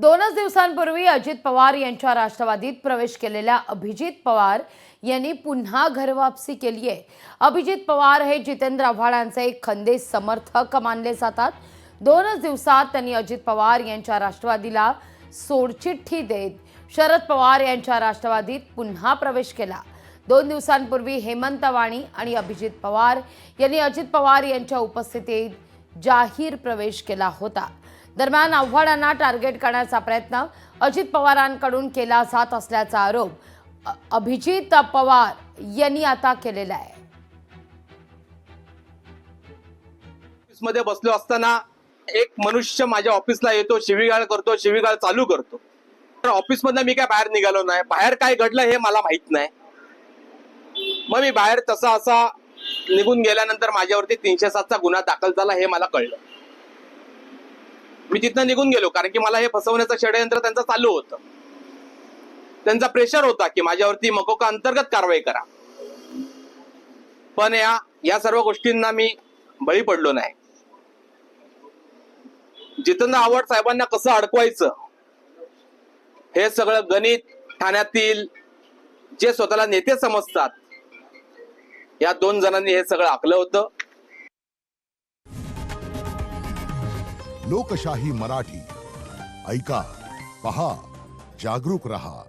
2च दिवसांपूर्वी अजित पवार यांच्या राष्ट्रवादीत प्रवेश केलेल्या अभिजित पवार यांनी पुन्हा घरवापसी केली आहे। अभिजित पवार हे जितेंद्र आव्हाडांचे खंदे समर्थक मानले जातात। 2च दिवसात त्यांनी अजित पवार यांच्या राष्ट्रवादीला सोडचिठ्ठी देत शरद पवार यांच्या राष्ट्रवादीत पुन्हा प्रवेश केला। 2 दिवसांपूर्वी हेमंत वाणी आणि अभिजित पवार यांनी अजित पवार यांच्या उपस्थितीत जाहीर प्रवेश केला होता। दरम्यान आव्हाडांना टार्गेट करण्याचा प्रयत्न अजित पवारांकडून केला जात असल्याचा आरोप अभिजित पवार यांनी आता केलेला आहे। ऑफिसमध्ये बसलो असताना एक मनुष्य माझ्या ऑफिसला येतो, शिवीगाळ करतो, शिवीगाळ चालू करतो। तर ऑफिसमधनं मी काय बाहेर निघालो नाही, बाहेर काय घडलं हे मला माहित नाही। मग मी बाहेर तसा असा निघून गेल्यानंतर माझ्यावरती 307 चा गुन्हा दाखल झाला हे मला कळलं। मी तिथनं निघून गेलो कारण की मला हे फसवण्याचं षडयंत्र त्यांचं चालू होतं। त्यांचा प्रेशर होता की माझ्यावरती मकोका अंतर्गत कारवाई करा, पण या सर्व गोष्टींना मी बळी पडलो नाही। जितेंद्र आव्हाड साहेबांना कसं अडकवायचं हे सगळं गणित ठाण्यातील जे स्वतःला नेते समजतात या 2 जणांनी हे सगळं आखलं होतं। लोकशाही मराठी ऐका, पहा, जागरूक रहा।